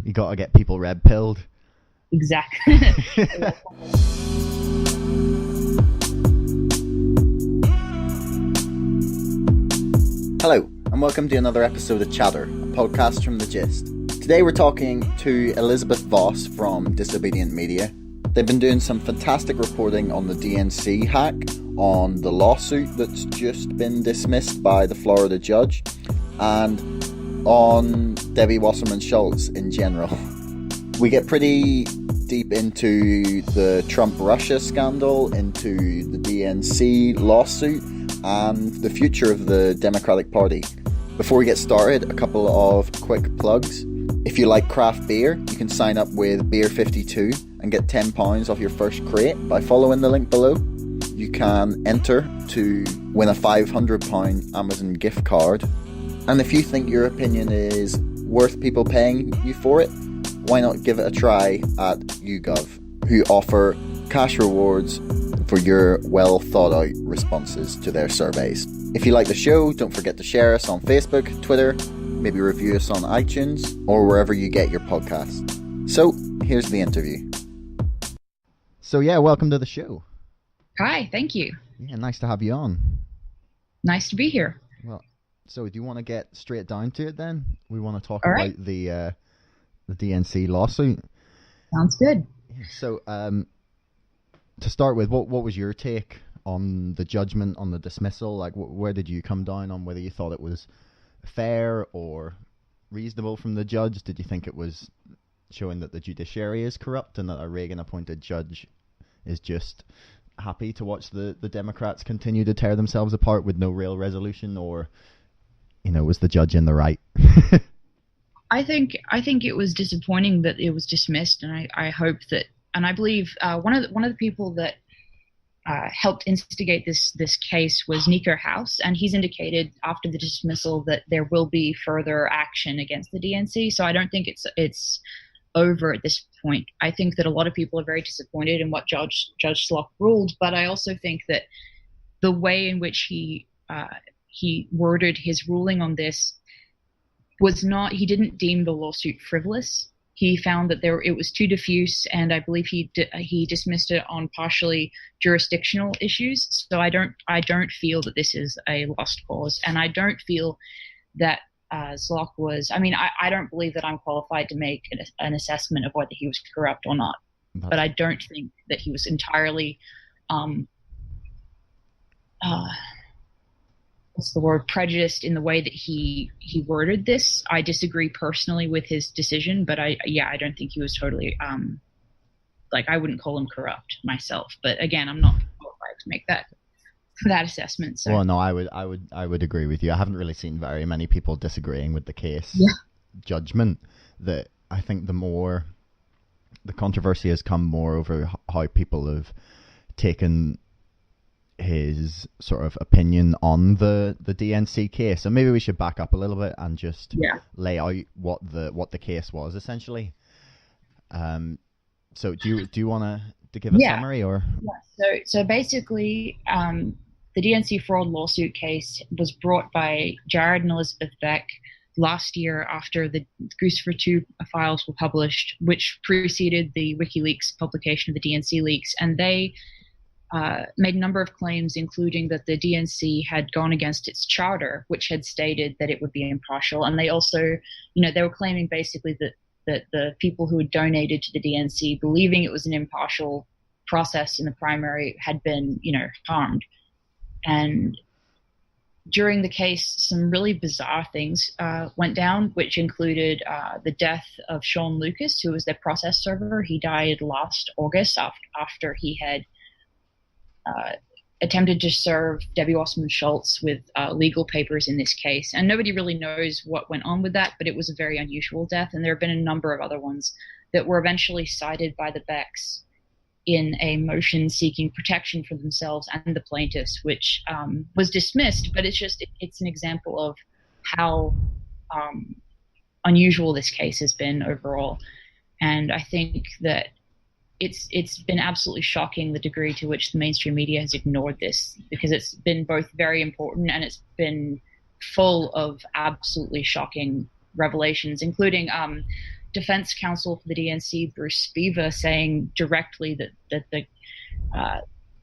You got to get people red pilled. Exactly. Hello, and welcome to another episode of Chatter, a podcast from The Gist. Today we're talking to Elizabeth Vos from Disobedient Media. They've been doing some fantastic reporting on the DNC hack, on the lawsuit that's just been dismissed by the Florida judge, and on Debbie Wasserman Schultz in general. We get pretty deep into the Trump-Russia scandal, into the DNC lawsuit, and the future of the Democratic Party. Before we get started, a couple of quick plugs. If you like craft beer, you can sign up with Beer52 and get £10 off your first crate by following the link below. You can enter to win a £500 Amazon gift card. And if you think your opinion is worth people paying you for it, why not give it a try at YouGov, who offer cash rewards for your well thought out responses to their surveys. If you like the show, don't forget to share us on Facebook, Twitter, maybe review us on iTunes or wherever you get your podcasts. So here's the interview. So yeah, welcome to the show. Hi, thank you. Yeah, nice to have you on. Nice to be here. Well, so do you want to get straight down to it then? We want to talk All about right. the DNC lawsuit. Sounds good. So to start with, what was your take on the judgment, on the dismissal? Like, where did you come down on whether you thought it was fair or reasonable from the judge? Did you think it was showing that the judiciary is corrupt and that a Reagan-appointed judge is just happy to watch the Democrats continue to tear themselves apart with no real resolution? Or, you know, was the judge in the right? I think it was disappointing that it was dismissed, and I hope that, and I believe one of the people that helped instigate this case was Nico House, and he's indicated after the dismissal that there will be further action against the DNC. So I don't think it's over at this point. I think that a lot of people are very disappointed in what Judge Slock ruled, but I also think that the way in which he worded his ruling on this was not. He didn't deem the lawsuit frivolous. He found that it was too diffuse, and I believe he dismissed it on partially jurisdictional issues. So I don't feel that this is a lost cause, and I don't feel that Slock was. I mean, I don't believe that I'm qualified to make an assessment of whether he was corrupt or not, but I don't think that he was entirely prejudiced in the way that he worded this. I disagree personally with his decision, but I don't think he was totally I wouldn't call him corrupt myself. But again, I'm not qualified to make that assessment. So. Well, no, I would agree with you. I haven't really seen very many people disagreeing with the case judgment. That I think the controversy has come more over how people have taken his sort of opinion on the DNC case. So maybe we should back up a little bit and just lay out what the case was essentially. So do you want to give a summary or? Yeah. So basically, the DNC fraud lawsuit case was brought by Jared and Elizabeth Beck last year after the Guccifer 2 files were published, which preceded the WikiLeaks publication of the DNC leaks, and they made a number of claims, including that the DNC had gone against its charter, which had stated that it would be impartial. And they also, they were claiming basically that the people who had donated to the DNC, believing it was an impartial process in the primary, had been, harmed. And during the case, some really bizarre things went down, which included the death of Sean Lucas, who was their process server. He died last August after he had attempted to serve Debbie Wasserman Schultz with legal papers in this case. And nobody really knows what went on with that, but it was a very unusual death. And there have been a number of other ones that were eventually cited by the Becks in a motion seeking protection for themselves and the plaintiffs, which was dismissed. But it's an example of how unusual this case has been overall. And I think that it's been absolutely shocking the degree to which the mainstream media has ignored this, because it's been both very important and it's been full of absolutely shocking revelations, including defense counsel for the DNC, Bruce Beaver, saying directly that the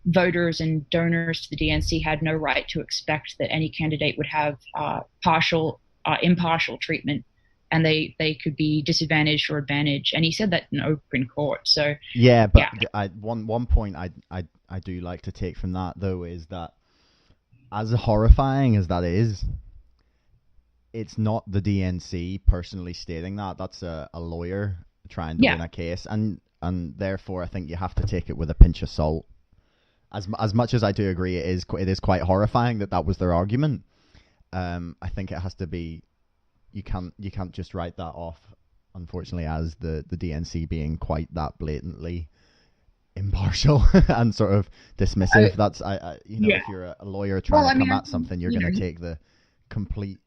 voters and donors to the DNC had no right to expect that any candidate would have impartial treatment, and they could be disadvantaged or advantaged. And he said that in open court. So yeah, but yeah. One point I do like to take from that, though, is that as horrifying as that is, it's not the DNC personally stating that. That's a lawyer trying to win a case, and therefore I think you have to take it with a pinch of salt. As much as I do agree, it is quite horrifying that was their argument. I think it has to be. You can't just write that off, unfortunately, as the DNC being quite that blatantly impartial and sort of dismissive. That's if you're a lawyer trying to come at something, you're going to take the complete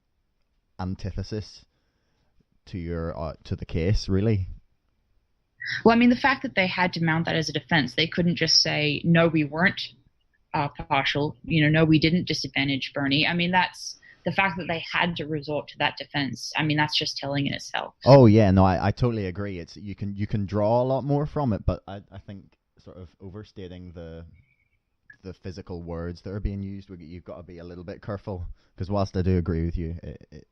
antithesis to your to the case, really. Well, I mean, the fact that they had to mount that as a defense, they couldn't just say, no, we weren't partial, no, we didn't disadvantage Bernie. I mean, that's the fact that they had to resort to that defense. I mean, that's just telling in itself. Oh yeah, no, I totally agree. It's you can draw a lot more from it, but I think sort of overstating the physical words that are being used, you've got to be a little bit careful, because whilst I do agree with you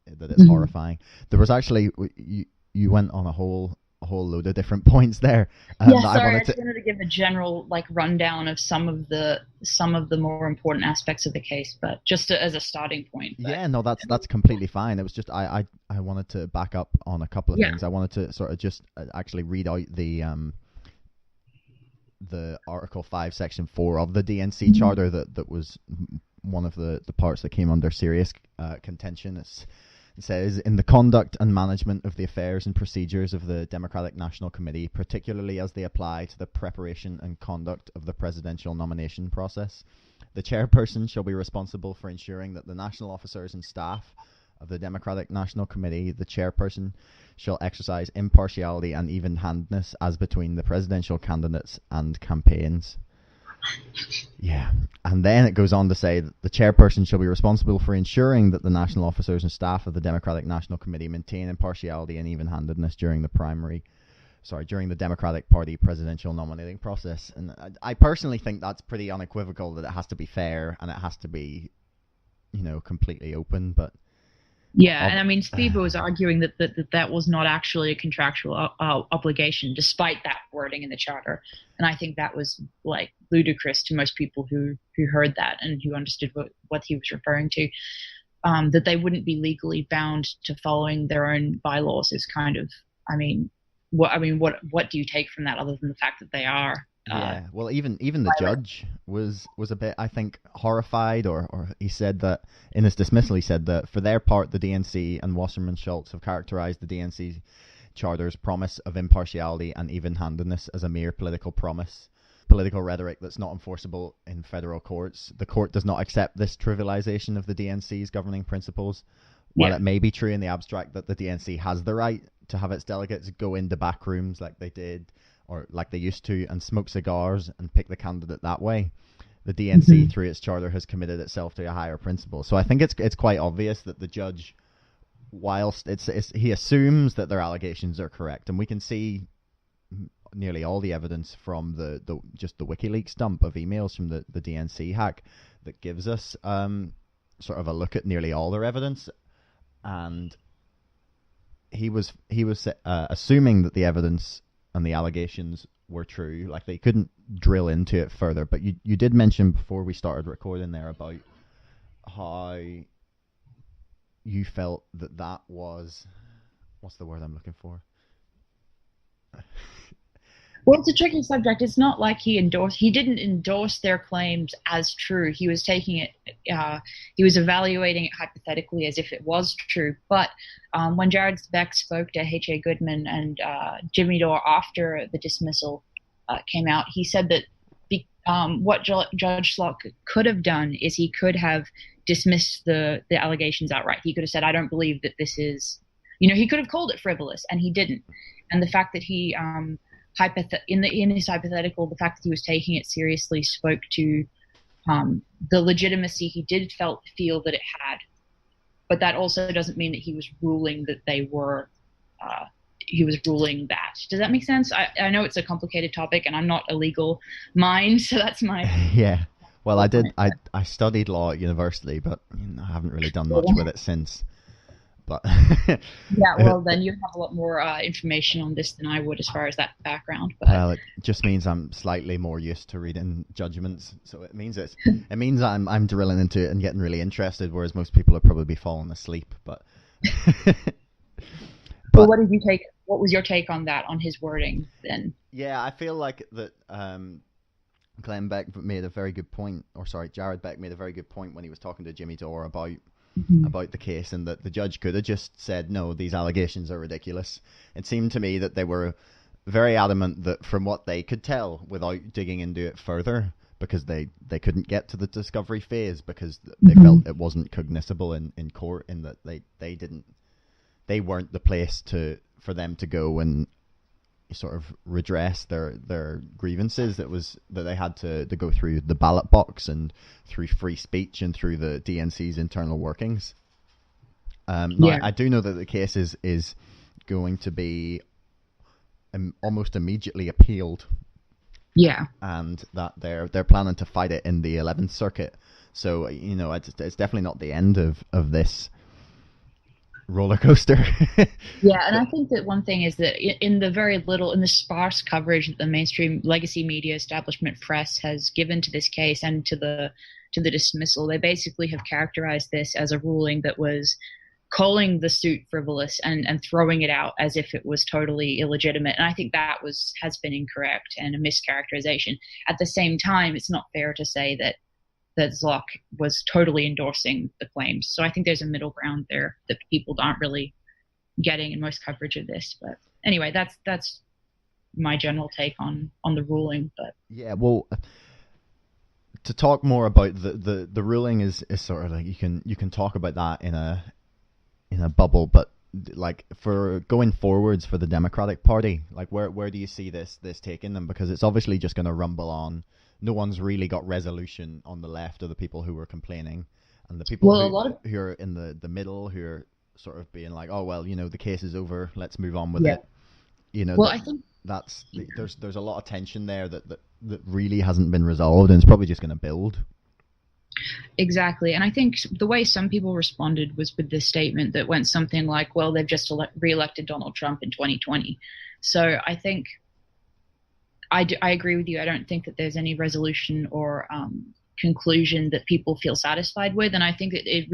that it's horrifying, there was actually you went on a whole load of different points there. I just wanted to give a general rundown of some of the more important aspects of the case, but just as a starting point. Yeah, no, that's completely fine. It was just I wanted to back up on a couple of things. I wanted to sort of just actually read out the Article 5, Section 4 of the DNC Charter that was one of the parts that came under serious contention. It says, in the conduct and management of the affairs and procedures of the Democratic National Committee, particularly as they apply to the preparation and conduct of the presidential nomination process, the chairperson shall be responsible for ensuring that the national officers and staff of the Democratic National Committee, the chairperson shall exercise impartiality and even-handedness as between the presidential candidates and campaigns. Yeah, and then it goes on to say that the chairperson shall be responsible for ensuring that the national officers and staff of the Democratic National Committee maintain impartiality and even-handedness during the Democratic Party presidential nominating process. And I personally think that's pretty unequivocal, that it has to be fair and it has to be, completely open, but... Yeah, and I mean, Steve was arguing that was not actually a contractual obligation, despite that wording in the charter. And I think that was ludicrous to most people who heard that and who understood what he was referring to. That they wouldn't be legally bound to following their own bylaws is kind of, what do you take from that other than the fact that they are? Yeah, well, even the judge was a bit, I think, horrified, or he said that in his dismissal, he said that for their part, the DNC and Wasserman Schultz have characterized the DNC Charter's promise of impartiality and even-handedness as a mere political promise, political rhetoric that's not enforceable in federal courts. The court does not accept this trivialization of the DNC's governing principles. While it may be true in the abstract that the DNC has the right to have its delegates go into back rooms like they did, or like they used to, and smoke cigars and pick the candidate that way, the DNC, through its charter, has committed itself to a higher principle. So I think it's quite obvious that the judge, whilst he assumes that their allegations are correct, and we can see nearly all the evidence from the WikiLeaks dump of emails from the DNC hack that gives us sort of a look at nearly all their evidence, and he was assuming that the evidence and the allegations were true. Like, they couldn't drill into it further. But you did mention before we started recording there about how you felt that was, what's the word I'm looking for? Well, it's a tricky subject. It's not like he didn't endorse their claims as true. He was taking it, he was evaluating it hypothetically as if it was true. But when Jared Beck spoke to H.A. Goodman and Jimmy Dore after the dismissal came out, he said that what Judge Slot could have done is he could have dismissed the allegations outright. He could have said, I don't believe that this is, he could have called it frivolous, and he didn't. And the fact that he... in his hypothetical, the fact that he was taking it seriously spoke to the legitimacy he did feel that it had. But that also doesn't mean that he was ruling that they were ruling that. Does that make sense? I know it's a complicated topic, and I'm not a legal mind, so that's my Yeah. Well, I studied law at university, but I haven't really done much with it since. But yeah, well, then you have a lot more information on this than I would as far as that background. But well, it just means I'm slightly more used to reading judgments, so it means I'm drilling into it and getting really interested, whereas most people are probably falling asleep. But well, what was your take on that, on his wording then? Yeah, I feel like that Glenn Beck made a very good point, Jared Beck made a very good point when he was talking to Jimmy Dore about the case, and that the judge could have just said, no, these allegations are ridiculous. It seemed to me that they were very adamant that from what they could tell, without digging into it further, because they couldn't get to the discovery phase because they felt it wasn't cognizable in court, in that they weren't the place for them to go and sort of redress their grievances. That they had to go through the ballot box and through free speech and through the DNC's internal workings. Now, I do know that the case is going to be almost immediately appealed. Yeah, and that they're planning to fight it in the 11th Circuit. So it's definitely not the end of this roller coaster. Yeah, and I think that one thing is that in the sparse coverage that the mainstream legacy media establishment press has given to this case and to the dismissal, they basically have characterized this as a ruling that was calling the suit frivolous and throwing it out as if it was totally illegitimate. And I think that has been incorrect and a mischaracterization. At the same time, it's not fair to say that Zlock was totally endorsing the claims. So I think there's a middle ground there that people aren't really getting in most coverage of this. But anyway, that's my general take on the ruling. But yeah, well, to talk more about the ruling is sort of like you can talk about that in a bubble, but like for going forwards for the Democratic Party, like where do you see this taking them? Because it's obviously just going to rumble on. No one's really got resolution on the left of the people who were complaining, and the people who are in the middle, who are sort of being like, oh well, the case is over, let's move on with it. I think there's a lot of tension there that really hasn't been resolved, and it's probably just going to build. Exactly. And I think the way some people responded was with this statement that went something like, well, they've just re-elected Donald Trump in 2020. So I think I agree with you. I don't think that there's any resolution or conclusion that people feel satisfied with. And I think that it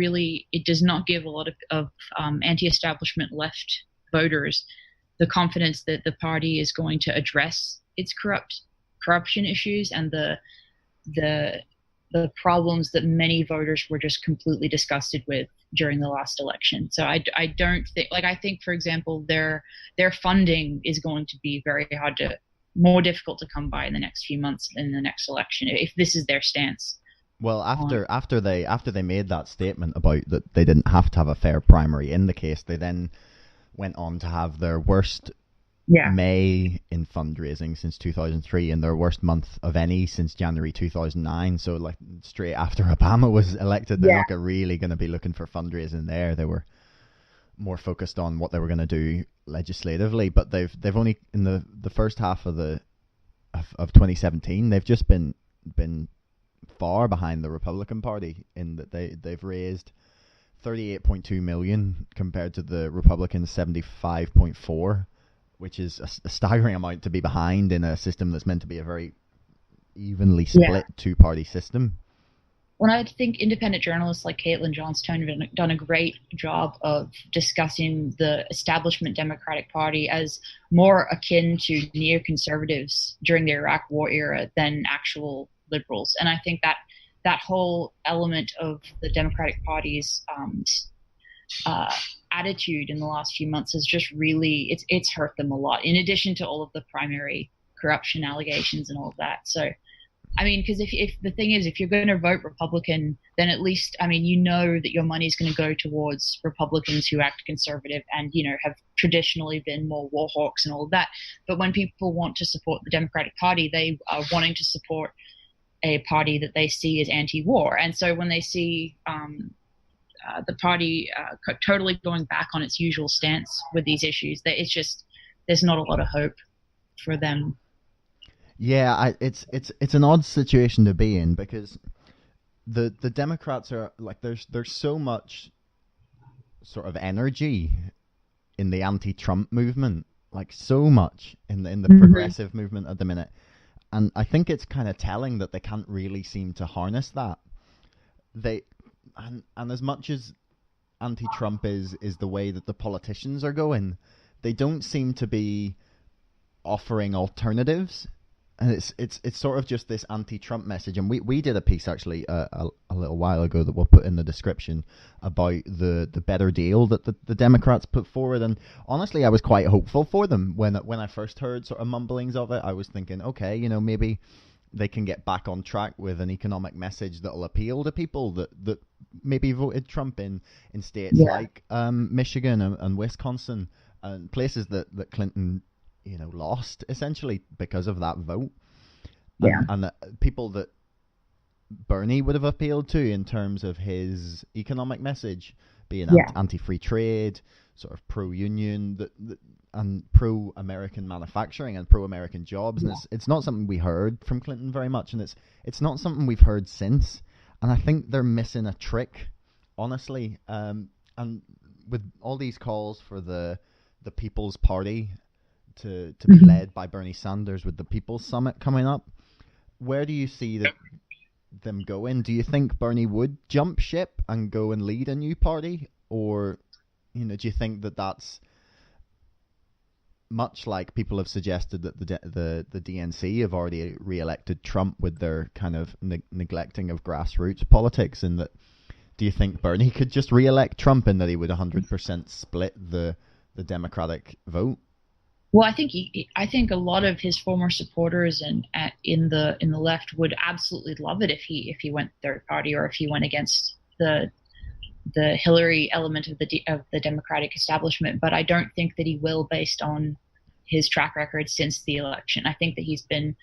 does not give a lot of anti-establishment left voters the confidence that the party is going to address its corruption issues and the problems that many voters were just completely disgusted with during the last election. So I don't think, I think, for example, their funding is going to be more difficult to come by in the next few months in the next election, if this is their stance. Well, after they made that statement about that they didn't have to have a fair primary in the case, they then went on to have their worst May in fundraising since 2003 and their worst month of any since January 2009. So like straight after Obama was elected, they're not really going to be looking for fundraising there. They were more focused on what they were going to do legislatively, but they've only in the first half of 2017 they've just been far behind the Republican Party in that they've raised 38.2 million compared to the Republicans 75.4, which is a staggering amount to be behind in a system that's meant to be a very evenly split two-party system. Well, I think independent journalists like Caitlin Johnstone have done a great job of discussing the establishment Democratic Party as more akin to neoconservatives during the Iraq War era than actual liberals. And I think that whole element of the Democratic Party's attitude in the last few months has just really it's hurt them a lot, in addition to all of the primary corruption allegations and all of that. So I mean, because if the thing is, if you're going to vote Republican, then at least, I mean, that your money is going to go towards Republicans who act conservative and, have traditionally been more war hawks and all of that. But when people want to support the Democratic Party, they are wanting to support a party that they see as anti-war. And so when they see the party totally going back on its usual stance with these issues, that it's just there's not a lot of hope for them. Yeah, it's an odd situation to be in, because the Democrats are like, there's so much sort of energy in the anti-Trump movement, like so much in the progressive movement at the minute, and I think it's kind of telling that they can't really seem to harness that. They and as much as anti-Trump is the way that the politicians are going, they don't seem to be offering alternatives. And it's sort of just this anti-Trump message. And we did a piece actually a little while ago that we'll put in the description about the better deal that the Democrats put forward. And honestly, I was quite hopeful for them when I first heard sort of mumblings of it. I was thinking, okay, maybe they can get back on track with an economic message that'll appeal to people that maybe voted Trump in states like Michigan and Wisconsin, and places that Clinton lost essentially because of that vote. And the people that Bernie would have appealed to in terms of his economic message, being anti-free trade, sort of pro-union, and pro-American manufacturing and pro-American jobs. And it's not something we heard from Clinton very much, and it's not something we've heard since. And I think they're missing a trick, honestly. And with all these calls for the People's Party to be led by Bernie Sanders with the People's Summit coming up, where do you see them going? Do you think Bernie would jump ship and go and lead a new party? Or, do you think that's much like people have suggested that the DNC have already re-elected Trump with their kind of neglecting of grassroots politics, and that do you think Bernie could just re-elect Trump and that he would 100% split the Democratic vote? Well, I think a lot of his former supporters and in the left would absolutely love it if he went third party, or if he went against the Hillary element of the Democratic establishment. But I don't think that he will, based on his track record since the election. I think that he's been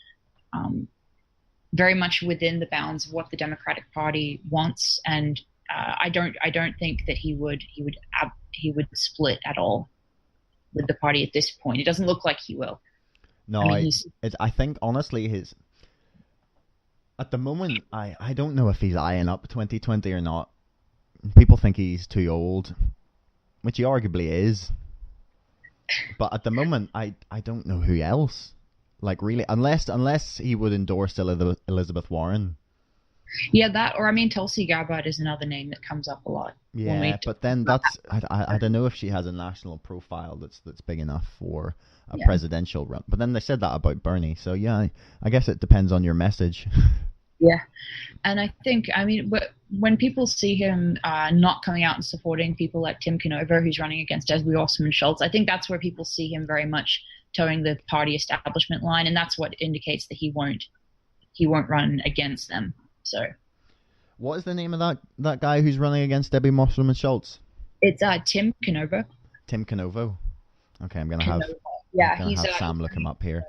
very much within the bounds of what the Democratic Party wants, and I don't think that he would split at all with the party at this point. It doesn't look like he will. No, I think honestly at the moment, I don't know if he's eyeing up 2020 or not. People think he's too old, which he arguably is. But at the moment, I don't know who else. Like, really, unless he would endorse Elizabeth Warren. Yeah, that, or Tulsi Gabbard is another name that comes up a lot. Yeah, but then I don't know if she has a national profile that's big enough for a presidential run. But then they said that about Bernie, so yeah, I guess it depends on your message. Yeah, and I think, when people see him not coming out and supporting people like Tim Canova, who's running against Debbie Wasserman Schultz, I think that's where people see him very much towing the party establishment line, and that's what indicates that he won't run against them. So, what is the name of that guy who's running against Debbie Wasserman Schultz? It's Tim Canova. Tim Canova. Okay, I'm gonna have Sam look him up here.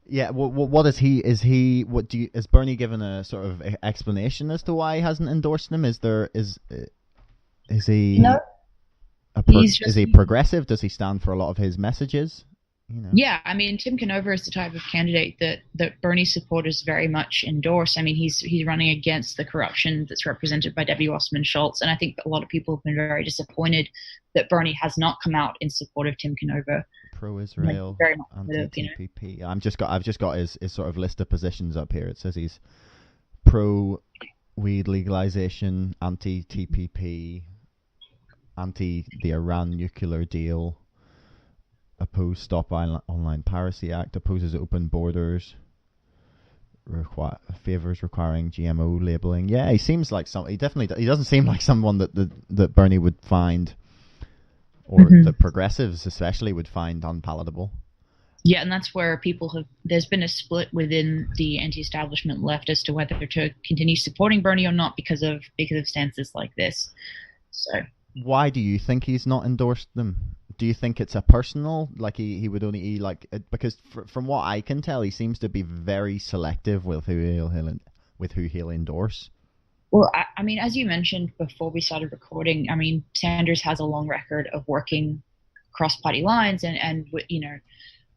Yeah, what is he? Is Bernie given a sort of explanation as to why he hasn't endorsed him? Is he? No. Is he progressive? Does he stand for a lot of his messages? Yeah, Tim Canova is the type of candidate that Bernie supporters very much endorse. He's running against the corruption that's represented by Debbie Wasserman Schultz, and I think that a lot of people have been very disappointed that Bernie has not come out in support of Tim Canova. Pro-Israel, anti-TPP. I've just got his sort of list of positions up here. It says he's pro-weed legalization, anti-TPP, anti the Iran nuclear deal, oppose Stop Online Piracy Act, opposes open borders, favors requiring GMO labeling. Yeah, he seems like he doesn't seem like someone that Bernie would find, or that progressives especially would find unpalatable. Yeah, and that's where there's been a split within the anti-establishment left as to whether to continue supporting Bernie or not because of stances like this. So, why do you think he's not endorsed them? Do you think it's a personal, like he would only because from what I can tell, he seems to be very selective with who he'll endorse? Well, as you mentioned before we started recording, Sanders has a long record of working cross party lines, and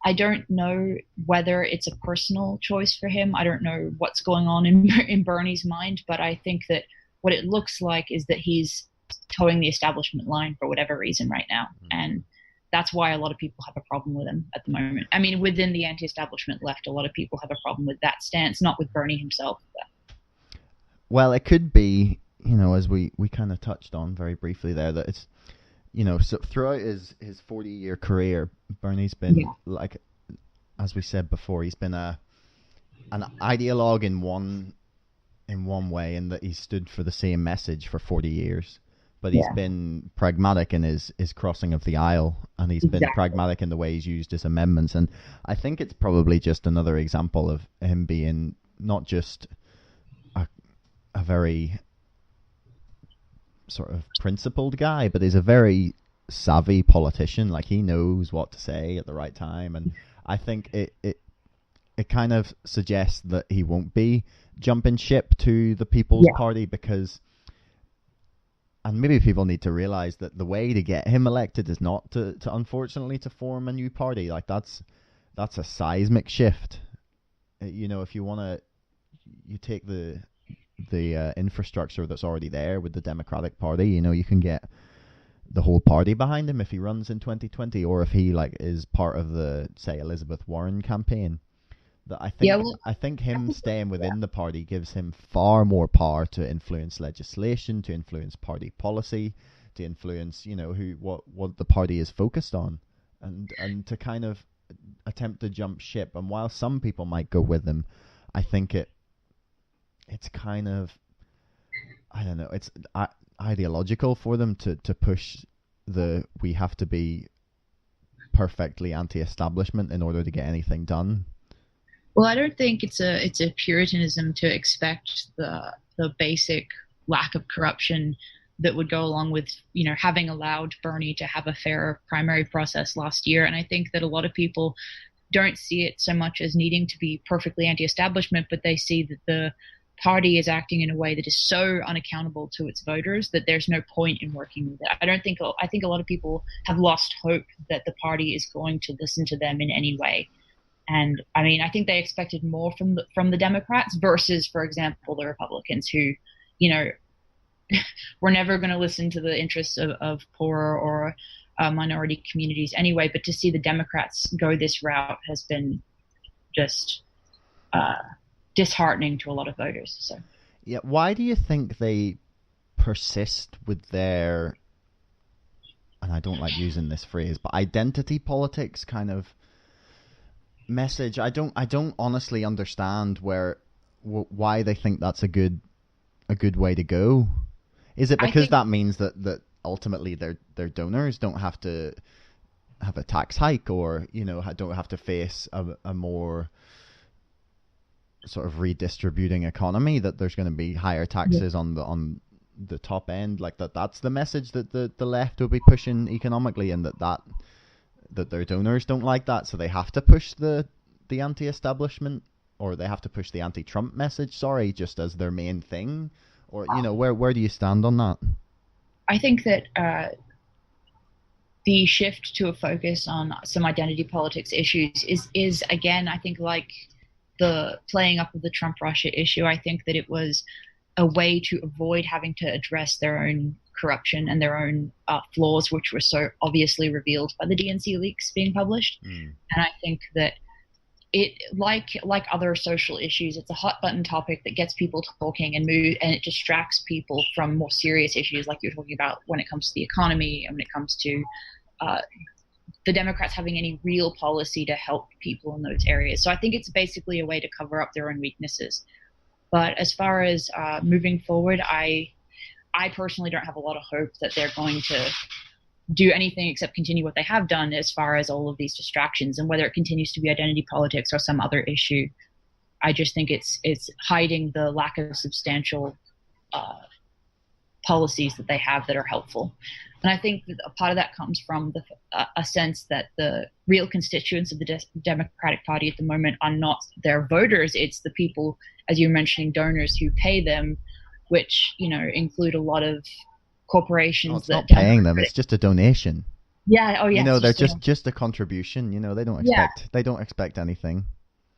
I don't know whether it's a personal choice for him. I don't know what's going on in Bernie's mind, but I think that what it looks like is that he's towing the establishment line for whatever reason right now. And that's why a lot of people have a problem with him at the moment. I mean, within the anti-establishment left, a lot of people have a problem with that stance, not with Bernie himself. Well, it could be, as we kind of touched on very briefly there, that it's, so throughout his 40-year career, Bernie's been, like, as we said before, he's been an ideologue in one way, in that he stood for the same message for 40 years. But he's been pragmatic in his crossing of the aisle, and he's been pragmatic in the way he's used his amendments. And I think it's probably just another example of him being not just a very sort of principled guy, but he's a very savvy politician. Like, he knows what to say at the right time, and I think it kind of suggests that he won't be jumping ship to the People's Party, because, and maybe people need to realize that the way to get him elected is not to unfortunately to form a new party. Like, that's a seismic shift. If you want to, you take the infrastructure that's already there with the Democratic Party, you can get the whole party behind him if he runs in 2020, or if he is part of the, say, Elizabeth Warren campaign. That I think him staying within the party gives him far more power to influence legislation, to influence party policy, to influence what the party is focused on, and to kind of attempt to jump ship. And while some people might go with him, I think it's kind of, I don't know, it's ideological for them to push we have to be perfectly anti-establishment in order to get anything done. Well, I don't think it's a puritanism to expect the basic lack of corruption that would go along with, having allowed Bernie to have a fair primary process last year. And I think that a lot of people don't see it so much as needing to be perfectly anti-establishment, but they see that the party is acting in a way that is so unaccountable to its voters that there's no point in working with it. I think a lot of people have lost hope that the party is going to listen to them in any way. And I mean, I think they expected more from the Democrats versus, for example, the Republicans, who, were never going to listen to the interests of poorer or minority communities anyway. But to see the Democrats go this route has been just disheartening to a lot of voters. So, yeah, why do you think they persist with their, and I don't like using this phrase, but identity politics kind of message? I don't honestly understand why they think that's a good way to go. Is it because that means that ultimately their donors don't have to have a tax hike, or don't have to face a more sort of redistributing economy, that there's going to be higher taxes on the top end, like that's the message that the left will be pushing economically, and that their donors don't like that, so they have to push the anti-establishment, or they have to push the anti-Trump message, just as their main thing? Or, where do you stand on that? I think that the shift to a focus on some identity politics issues is again, I think, like the playing up of the Trump-Russia issue. I think that it was a way to avoid having to address their own corruption and their own flaws, which were so obviously revealed by the DNC leaks being published. And I think that it, like other social issues, it's a hot button topic that gets people talking and it distracts people from more serious issues, like you're talking about when it comes to the economy and when it comes to the Democrats having any real policy to help people in those areas. So I think it's basically a way to cover up their own weaknesses. But as far as moving forward, I personally don't have a lot of hope that they're going to do anything except continue what they have done as far as all of these distractions, and whether it continues to be identity politics or some other issue. I just think it's hiding the lack of substantial policies that they have that are helpful. And I think that a part of that comes from a sense that the real constituents of the Democratic Party at the moment are not their voters. It's the people, as you're mentioning, donors who pay them, which, include a lot of corporations. It's not paying them, it's just a donation. Yeah. Oh, yes. They're Just so, just a contribution. yeah. They don't expect anything.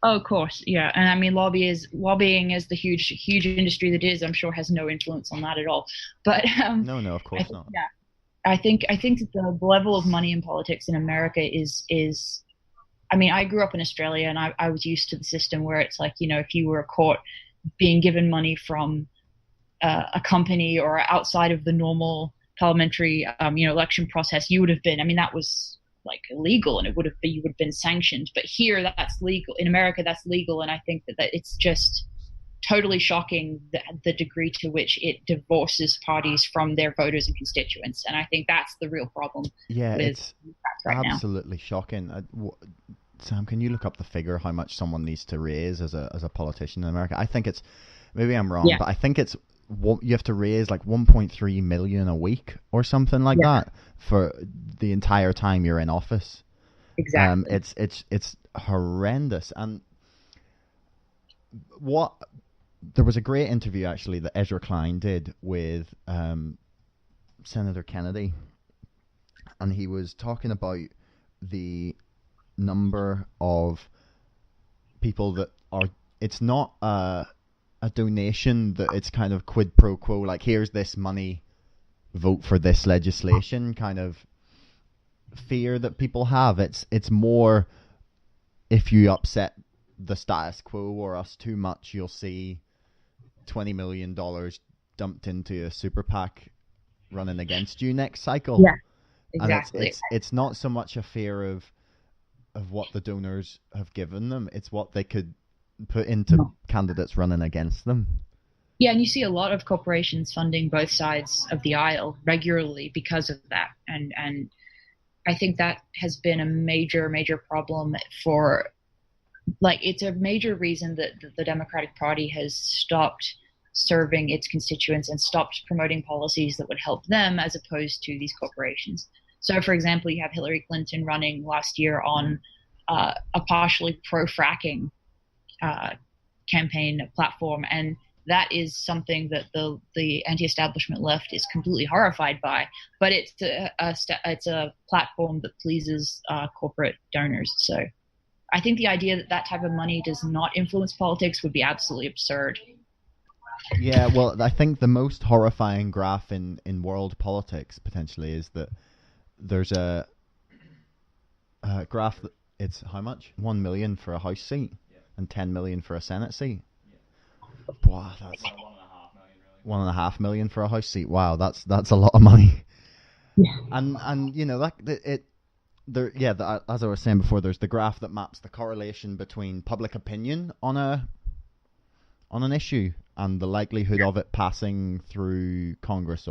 Oh, of course. Yeah. And I mean, lobbying is the huge industry that is. I'm sure has no influence on that at all. But No, no, of I course think, not. yeah. I think that the level of money in politics in America is. I mean, I grew up in Australia, and I was used to the system where it's like, if you were caught being given money from a company or outside of the normal parliamentary, election process, you would have been. I mean, that was like illegal, and you would have been sanctioned. But here, that's legal. In America, that's legal, and I think that it's just totally shocking the degree to which it divorces parties from their voters and constituents. And I think that's the real problem Yeah, with it's right now. absolutely shocking. Sam, can you look up the figure how much someone needs to raise as a politician in America? I think it's, maybe I'm wrong, Yeah, but I think it's you have to raise like 1.3 million a week or something like yeah, that for the entire time you're in office. exactly. It's horrendous. And what there was a great interview actually that Ezra Klein did with Senator Kennedy, and he was talking about the number of people that are. It's not a donation that it's kind of quid pro quo, like here's this money, vote for this legislation kind of fear that people have. It's more, if you upset the status quo or us too much, you'll see $20 million dumped into a super PAC running against you next cycle. Yeah, And exactly. it's not so much a fear of what the donors have given them, it's what they could put into No. candidates running against them. Yeah, and you see a lot of corporations funding both sides of the aisle regularly because of that. And I think that has been a major problem for, like, it's a major reason that the Democratic Party has stopped serving its constituents and stopped promoting policies that would help them as opposed to these corporations. So, for example, you have Hillary Clinton running last year on a partially pro-fracking uh, campaign platform, and that is something that the anti-establishment left is completely horrified by. But it's a platform that pleases corporate donors. So I think the idea that that type of money does not influence politics would be absolutely absurd. Yeah, well, I think the most horrifying graph in world politics potentially is that there's a graph that it's how much? 1 million for a House seat and 10 million for a Senate seat. Wow, that's Like 1.5 million, really. 1.5 million for a House seat. Wow, that's a lot of money. Yeah. And that it there, yeah, as I was saying before, there's the graph that maps the correlation between public opinion on an issue and the likelihood of it passing through Congress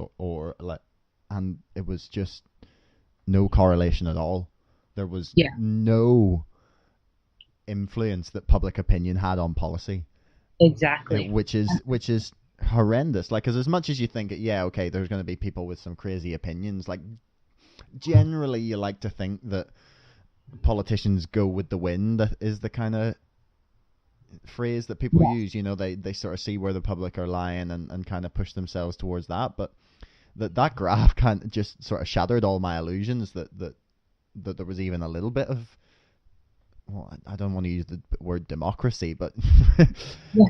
and it was just no correlation at all. There was Yeah. no influence that public opinion had on policy, Exactly. which is horrendous. Like, because as much as you think, yeah, okay, there's going to be people with some crazy opinions, like generally you like to think that politicians go with the wind. That is the kind of phrase that people Yeah. use. They sort of see where the public are lying and kind of push themselves towards that. But that graph kind of just sort of shattered all my illusions that there was even a little bit of, well, I don't want to use the word democracy, but Yeah,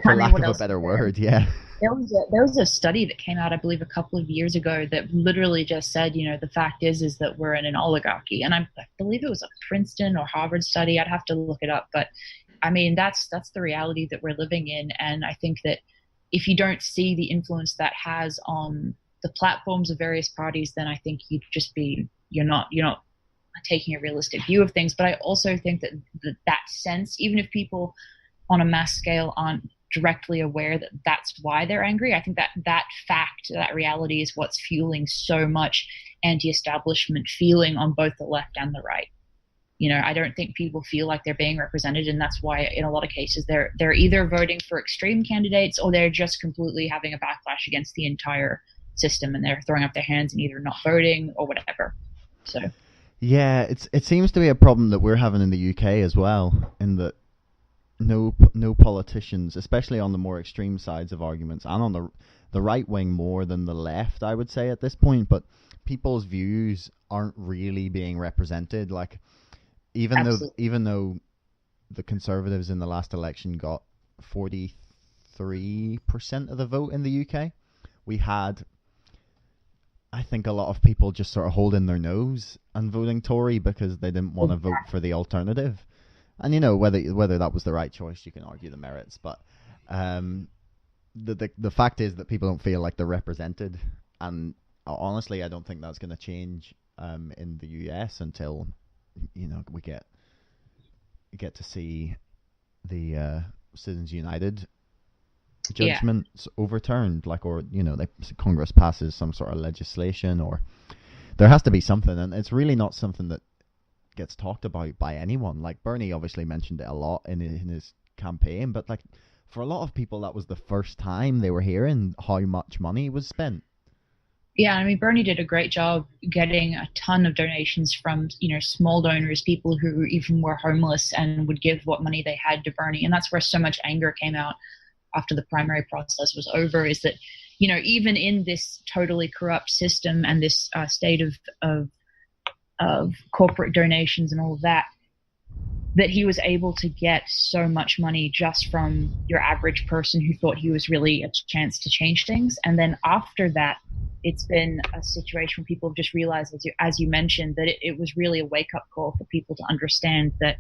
for I mean, lack what of a else? better word, yeah. There was a study that came out, I believe, a couple of years ago that literally just said, the fact is that we're in an oligarchy, and I believe it was a Princeton or Harvard study. I'd have to look it up, but I mean, that's the reality that we're living in, and I think that if you don't see the influence that has on the platforms of various parties, then I think you're not taking a realistic view of things. But I also think that sense, even if people on a mass scale aren't directly aware that that's why they're angry, I think that fact, that reality is what's fueling so much anti-establishment feeling on both the left and the right. I don't think people feel like they're being represented, and that's why in a lot of cases they're either voting for extreme candidates or they're just completely having a backlash against the entire system, and they're throwing up their hands and either not voting or whatever. So Yeah, it seems to be a problem that we're having in the UK as well, in that no politicians, especially on the more extreme sides of arguments, and on the right wing more than the left, I would say at this point, but people's views aren't really being represented. Like, Absolutely. even though the Conservatives in the last election got 43% of the vote in the UK, we had, I think, a lot of people just sort of holding their nose and voting Tory because they didn't want to vote for the alternative. And you know, whether that was the right choice, you can argue the merits, but the fact is that people don't feel like they're represented, and honestly, I don't think that's going to change in the US until, you know, we get to see the Citizens United judgments overturned, like, or you know, Congress passes some sort of legislation, or there has to be something, and it's really not something that gets talked about by anyone. Like, Bernie obviously mentioned it a lot in his campaign, but like, for a lot of people, that was the first time they were hearing how much money was spent. Yeah, I mean, Bernie did a great job getting a ton of donations from, you know, small donors, people who even were homeless and would give what money they had to Bernie. And that's where so much anger came out after the primary process was over, is that, you know, even in this totally corrupt system and this state of corporate donations and all of that, that he was able to get so much money just from your average person who thought he was really a chance to change things. And then after that, it's been a situation where people have just realized, as you mentioned, that it was really a wake-up call for people to understand that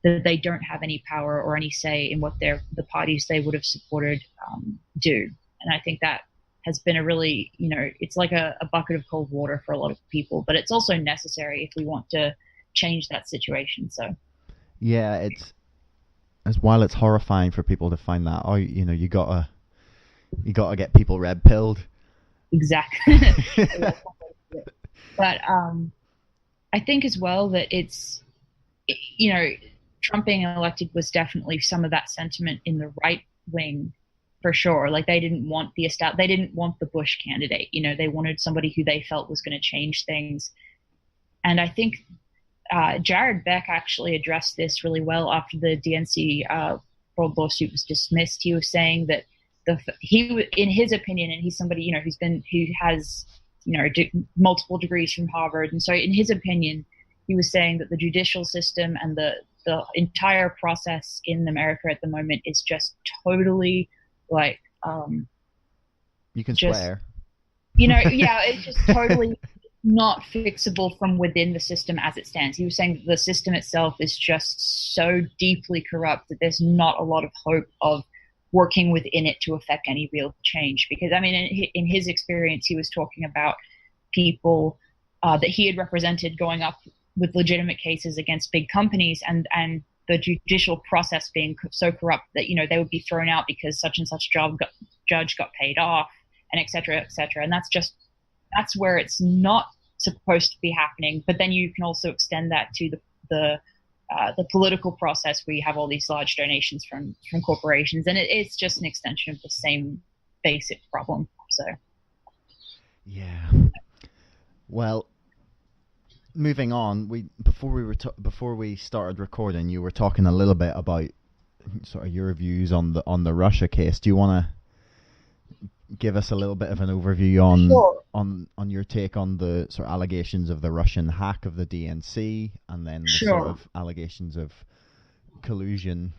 they don't have any power or any say in what the parties they would have supported do. And I think that has been a really, you know, it's like a bucket of cold water for a lot of people, but it's also necessary if we want to change that situation. So yeah, while it's horrifying for people to find that out, you know, you gotta get people red pilled. Exactly. But I think as well that it's, you know, Trump being elected was definitely some of that sentiment in the right wing, for sure. Like, they didn't want the Bush candidate. You know, they wanted somebody who they felt was going to change things. And I think Jared Beck actually addressed this really well after the DNC fraud lawsuit was dismissed. He was saying that in his opinion, and he's somebody, you know, who has, you know, multiple degrees from Harvard, and so in his opinion, he was saying that the judicial system and the entire process in America at the moment is just totally, like, you can swear, you know, yeah, it's just totally not fixable from within the system as it stands. He was saying that the system itself is just so deeply corrupt that there's not a lot of hope of working within it to affect any real change. Because, I mean, in his experience, he was talking about people that he had represented going up with legitimate cases against big companies, and the judicial process being so corrupt that, you know, they would be thrown out because such and such judge got paid off, and et cetera, et cetera. And that's where it's not supposed to be happening. But then you can also extend that to the political process, where you have all these large donations from corporations, and it's just an extension of the same basic problem. So, yeah. Well, moving on, before we started recording, you were talking a little bit about sort of your views on the Russia case. Do you want to give us a little bit of an overview on your take on the sort of allegations of the Russian hack of the DNC, and then the sort of allegations of collusion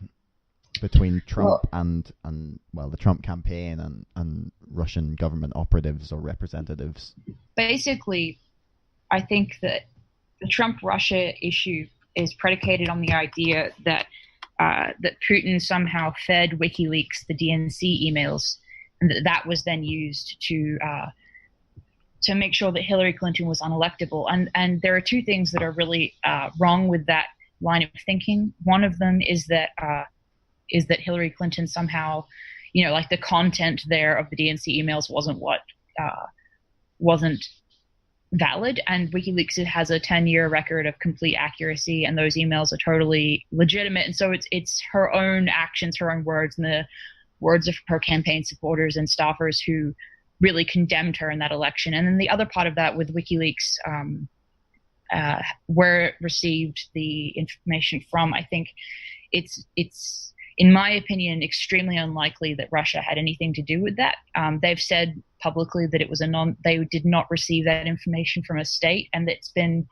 between Trump and the Trump campaign and Russian government operatives or representatives? Basically, I think that the Trump-Russia issue is predicated on the idea that that Putin somehow fed WikiLeaks the DNC emails, and that was then used to make sure that Hillary Clinton was unelectable. And there are two things that are really wrong with that line of thinking. One of them is that Hillary Clinton somehow, you know, like the content there of the DNC emails wasn't valid, and WikiLeaks has a 10-year record of complete accuracy, and those emails are totally legitimate. And so it's her own actions, her own words, and the words of her campaign supporters and staffers who really condemned her in that election. And then the other part of that, with WikiLeaks, where it received the information from, I think it's in my opinion extremely unlikely that Russia had anything to do with that. They've said publicly that it was they did not receive that information from a state, and it's been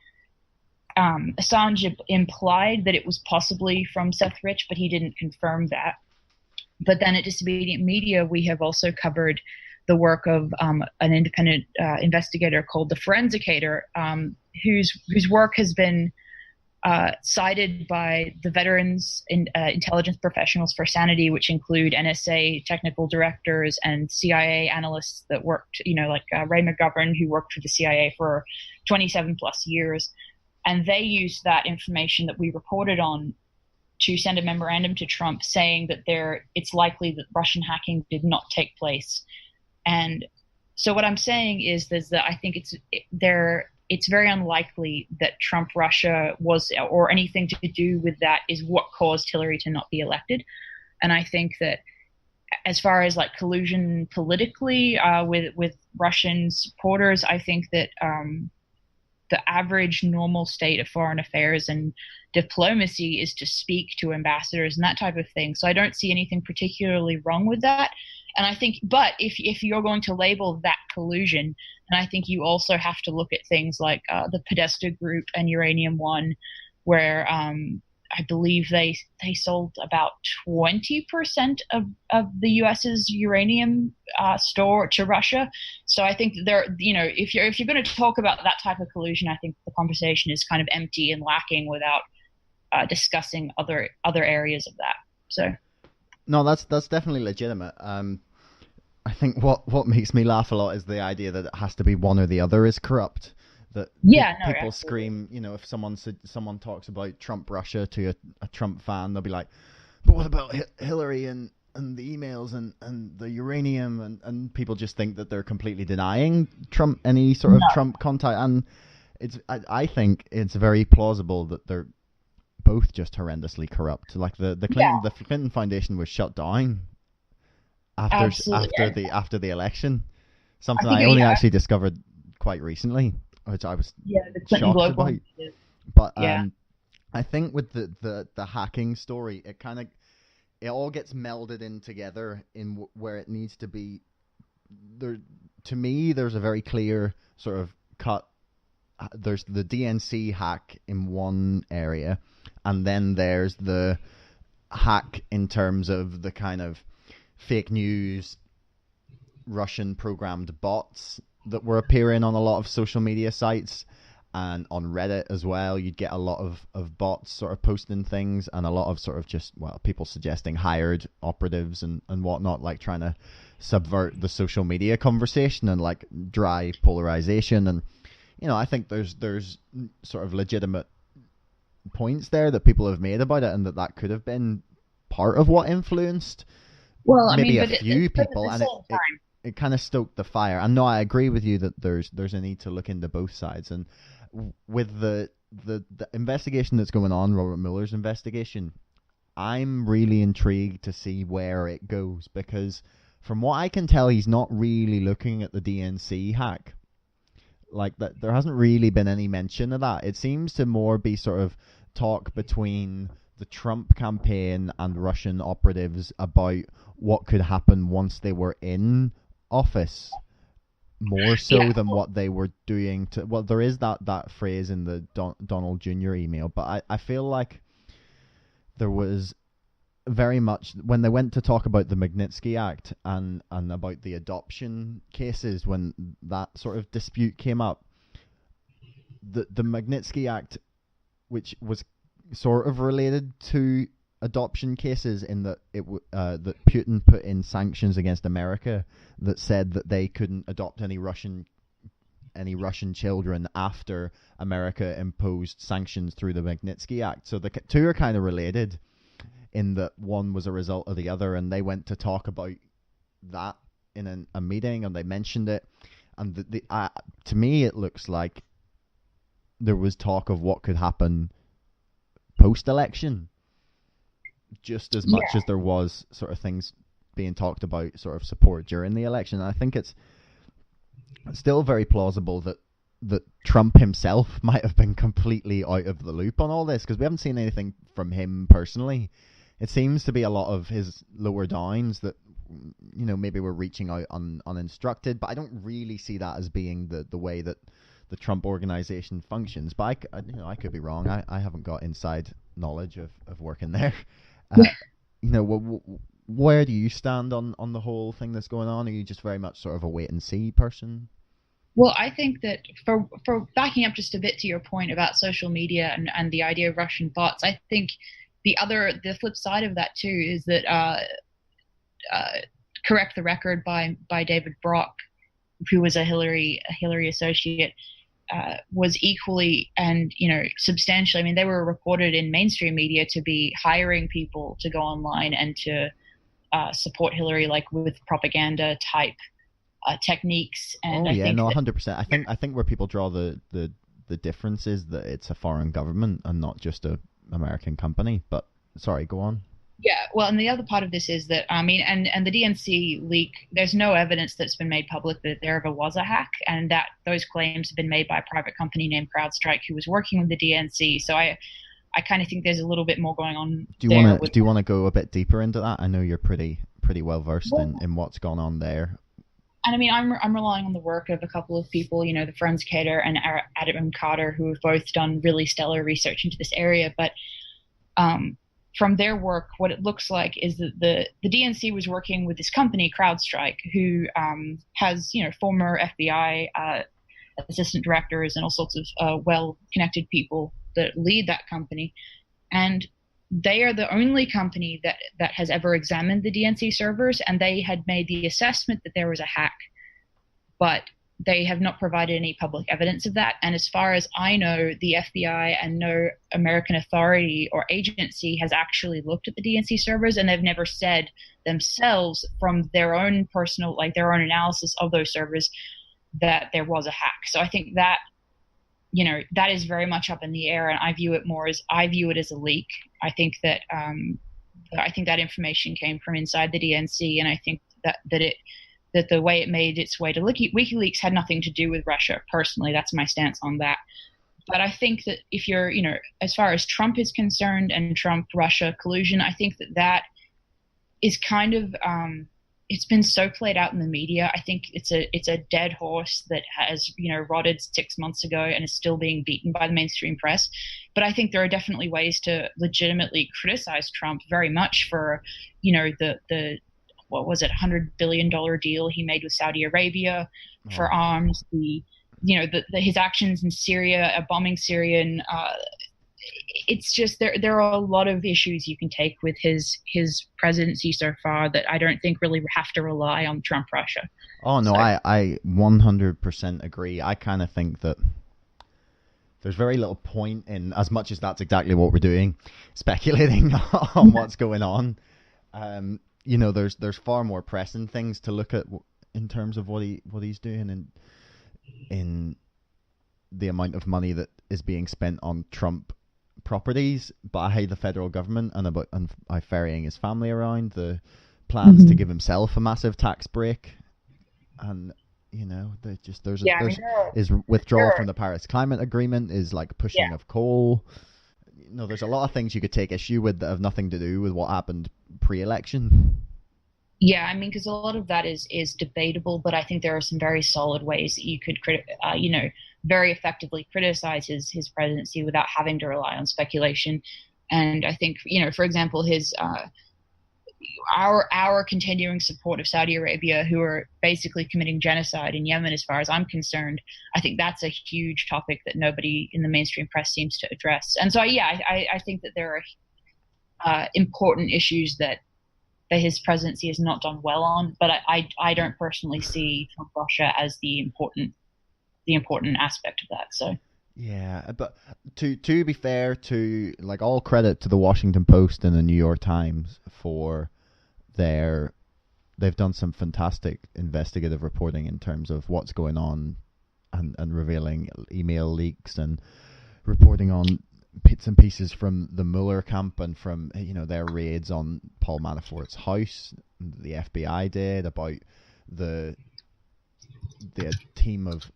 Assange implied that it was possibly from Seth Rich, but he didn't confirm that. But then at Disobedient Media, we have also covered the work of an independent investigator called the Forensicator, whose work has been cited by the Veterans Intelligence Professionals for Sanity, which include NSA technical directors and CIA analysts that worked, like Ray McGovern, who worked for the CIA for 27 plus years. And they used that information that we reported on to send a memorandum to Trump saying that it's likely that Russian hacking did not take place. And so what I'm saying is that I think it's very unlikely that Trump Russia was, or anything to do with that, is what caused Hillary to not be elected. And I think that as far as like collusion politically with Russian supporters, I think that the average normal state of foreign affairs and diplomacy is to speak to ambassadors and that type of thing. So I don't see anything particularly wrong with that. And I think, but if you're going to label that collusion, and I think you also have to look at things like the Podesta Group and Uranium One, where I believe they sold about 20% of the U.S.'s uranium store to Russia. So I think if you're going to talk about that type of collusion, I think the conversation is kind of empty and lacking without discussing other areas of that. So. No, that's definitely legitimate. I think what makes me laugh a lot is the idea that it has to be one or the other is corrupt. That people scream, if someone talks about Trump Russia to a Trump fan, they'll be like, but what about Hillary and the emails and the uranium, and people just think that they're completely denying Trump any sort of Trump contact, and I think it's very plausible that they're both just horrendously corrupt. Like the Clinton Foundation was shut down after the election. Something I only actually discovered quite recently, which I was shocked about. But I think with the hacking story, it all gets melded in together in where it needs to be. There, to me, there's a very clear sort of cut. There's the DNC hack in one area, and then there's the hack in terms of the kind of fake news, Russian programmed bots that were appearing on a lot of social media sites and on Reddit as well. You'd get a lot of bots sort of posting things, and a lot of sort of just, people suggesting hired operatives and whatnot, like trying to subvert the social media conversation and like drive polarization. And I think there's sort of legitimate points there that people have made about it, and that could have been part of what influenced maybe a few people, and it kind of stoked the fire. And no, I agree with you that there's a need to look into both sides. And with the investigation that's going on, Robert Mueller's investigation, I'm really intrigued to see where it goes, because from what I can tell, he's not really looking at the DNC hack. Like that, there hasn't really been any mention of that. It seems to more be sort of talk between the Trump campaign and Russian operatives about what could happen once they were in office, more so than what they were doing to. Well, there is that phrase in the Donald Jr. email, but I feel like there was very much when they went to talk about the Magnitsky Act and about the adoption cases, when that sort of dispute came up, the Magnitsky Act, which was sort of related to adoption cases in that that Putin put in sanctions against America that said that they couldn't adopt any Russian children after America imposed sanctions through the Magnitsky Act. So the two are kind of related in that one was a result of the other, and they went to talk about that in a meeting, and they mentioned it. And to me, it looks like there was talk of what could happen post-election, just as much as there was sort of things being talked about, sort of support during the election. And I think it's still very plausible that Trump himself might have been completely out of the loop on all this, because we haven't seen anything from him personally. It seems to be a lot of his lower downs that maybe we're reaching out uninstructed, but I don't really see that as being the way that the Trump organization functions. But I could be wrong. I haven't got inside knowledge of working there. Where do you stand on the whole thing that's going on? Are you just very much sort of a wait and see person? Well, I think that for backing up just a bit to your point about social media and the idea of Russian bots, I think the flip side of that too is that Correct the Record by David Brock, who was a Hillary associate, was equally and substantially. I mean, they were reported in mainstream media to be hiring people to go online and to support Hillary, like with propaganda type techniques. And 100%. I think where people draw the difference is that it's a foreign government and not just a American company. But sorry, go on. Yeah, well, and the other part of this is that, I mean, and the DNC leak, there's no evidence that's been made public that there ever was a hack, and that those claims have been made by a private company named CrowdStrike, who was working with the DNC. So I kind of think there's a little bit more going on. Do you want to go a bit deeper into that? I know you're pretty well versed in what's gone on there. And I mean, I'm relying on the work of a couple of people, the Franz Kater and Adam Carter, who have both done really stellar research into this area. But from their work, what it looks like is that the DNC was working with this company, CrowdStrike, who has, former FBI assistant directors and all sorts of well-connected people that lead that company. And they are the only company that has ever examined the DNC servers, and they had made the assessment that there was a hack, but they have not provided any public evidence of that. And as far as I know, the FBI and no American authority or agency has actually looked at the DNC servers, and they've never said themselves from their own personal, like their own analysis of those servers, that there was a hack. So I think that, that is very much up in the air, and I view it as a leak. I think that that information came from inside the DNC, and I think that the way it made its way to WikiLeaks had nothing to do with Russia. Personally, that's my stance on that. But I think that if you're, as far as Trump is concerned and Trump-Russia collusion, I think that is kind of, it's been so played out in the media. I think it's a dead horse that has, rotted 6 months ago and is still being beaten by the mainstream press. But I think there are definitely ways to legitimately criticize Trump very much for, the what was it, $100 billion deal he made with Saudi Arabia for arms, his actions in Syria, bombing Syria, and it's just there are a lot of issues you can take with his presidency so far that I don't think really have to rely on Trump Russia. Oh no, so, I 100% agree. I kind of think that there's very little point in, as much as that's exactly what we're doing, speculating on what's going on. There's far more pressing things to look at in terms of what he's doing, and in the amount of money that is being spent on Trump properties by the federal government, and by ferrying his family around, the plans to give himself a massive tax break, and is withdrawal from the Paris Climate Agreement, is like pushing of coal. There's a lot of things you could take issue with that have nothing to do with what happened pre-election. Yeah, I mean, because a lot of that is debatable, but I think there are some very solid ways that you could, very effectively criticize his presidency without having to rely on speculation. And I think, for example, his our continuing support of Saudi Arabia, who are basically committing genocide in Yemen, as far as I'm concerned, I think that's a huge topic that nobody in the mainstream press seems to address. And so, I think that there are important issues that his presidency has not done well on, but I don't personally see Trump Russia as the important aspect of that. So yeah, but to be fair, to like all credit to the Washington Post and the New York Times for they've done some fantastic investigative reporting in terms of what's going on, and revealing email leaks and reporting on bits and pieces from the Mueller camp and from their raids on Paul Manafort's house. The FBI did, about the team of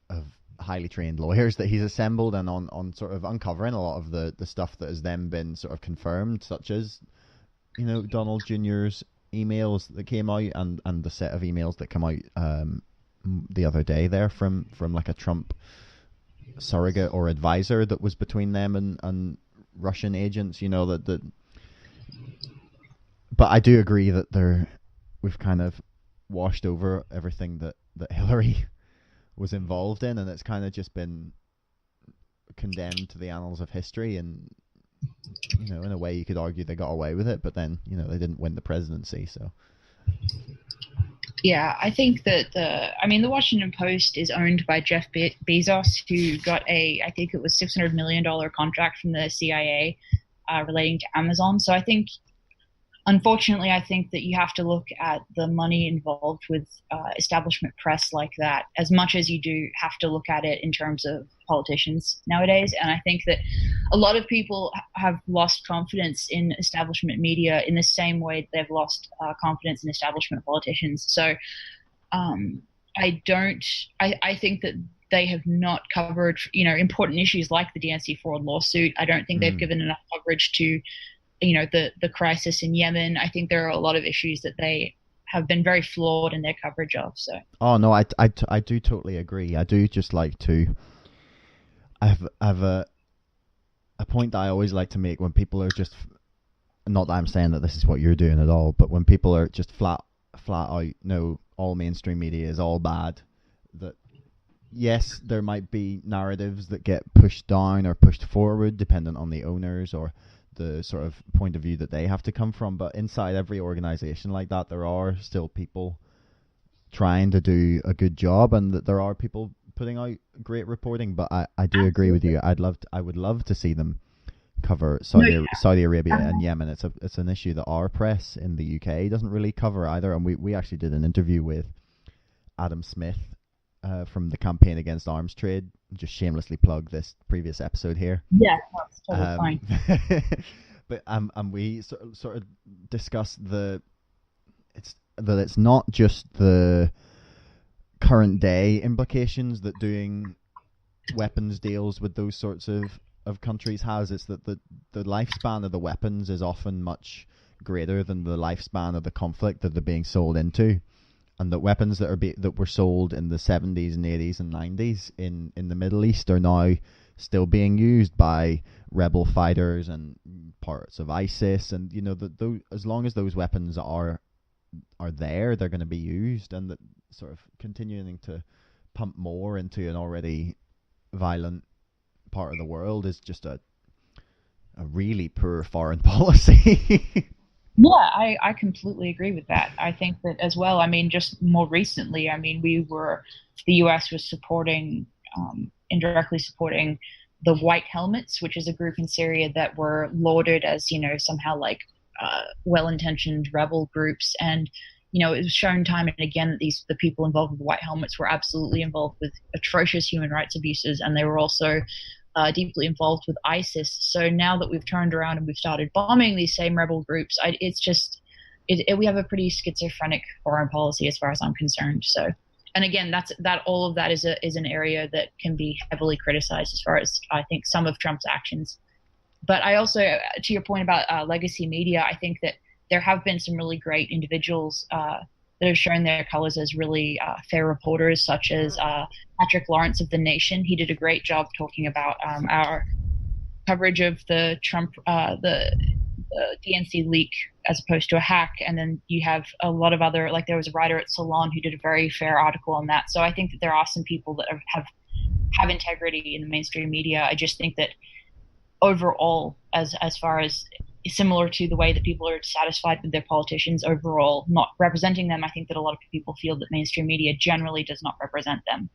highly trained lawyers that he's assembled, and on sort of uncovering a lot of the stuff that has then been sort of confirmed, such as Donald Jr.'s emails that came out, and the set of emails that come out the other day there from like a Trump surrogate or advisor that was between them and Russian agents, you know, that but I do agree that we've kind of washed over everything that Hillary was involved in, and it's kind of just been condemned to the annals of history. And you know, in a way you could argue they got away with it, but then, you know, they didn't win the presidency, so. Yeah, I think that the Washington Post is owned by Jeff Bezos, who got I think it was $600 million contract from the CIA relating to Amazon. So I think, unfortunately, I think that you have to look at the money involved with establishment press like that as much as you do have to look at it in terms of politicians nowadays. And I think that a lot of people have lost confidence in establishment media in the same way they've lost confidence in establishment politicians. So I think that they have not covered, you know, important issues like the DNC fraud lawsuit. I don't think they've given enough coverage to, you know, the crisis in Yemen. I think there are a lot of issues that they have been very flawed in their coverage of. So. Oh no, I do totally agree. I do just like to. I have a point that I always like to make when people are just, not that I'm saying that this is what you're doing at all, but when people are just flat out, no, all mainstream media is all bad. That yes, there might be narratives that get pushed down or pushed forward dependent on the owners or the sort of point of view that they have to come from, but inside every organization like that, there are still people trying to do a good job, and that there are people putting out great reporting. But I do agree with you. I would love to see them cover Saudi Arabia and Yemen. It's an issue that our press in the UK doesn't really cover either, and we actually did an interview with Adam Smith from the Campaign Against Arms Trade. Just shamelessly plug this previous episode here. Yeah, that's totally fine. But and we sort of discussed it's not just the current day implications that doing weapons deals with those sorts of countries has. It's that the lifespan of the weapons is often much greater than the lifespan of the conflict that they're being sold into. And that weapons that were sold in the 70s and 80s and 90s in the Middle East are now still being used by rebel fighters and parts of ISIS. And you know, as long as those weapons are there, they're going to be used. And that sort of continuing to pump more into an already violent part of the world is just a really poor foreign policy. Yeah, I completely agree with that. I think that as well. I mean, just more recently, I mean, the U.S. was indirectly supporting the White Helmets, which is a group in Syria that were lauded as, you know, somehow like well-intentioned rebel groups. And, you know, it was shown time and again that the people involved with the White Helmets were absolutely involved with atrocious human rights abuses, and they were also deeply involved with ISIS. So now that we've turned around and we've started bombing these same rebel groups, we have a pretty schizophrenic foreign policy as far as I'm concerned. So, and again, all of that is an area that can be heavily criticized as far as I think some of Trump's actions. But I also, to your point about legacy media, I think that there have been some really great individuals that have shown their colors as really fair reporters, such as Patrick Lawrence of The Nation. He did a great job talking about our coverage of the Trump, the DNC leak as opposed to a hack. And then you have a lot of other, like there was a writer at Salon who did a very fair article on that. So I think that there are some people that have integrity in the mainstream media. I just think that overall, as far as similar to the way that people are satisfied with their politicians overall not representing them, I think that a lot of people feel that mainstream media generally does not represent them.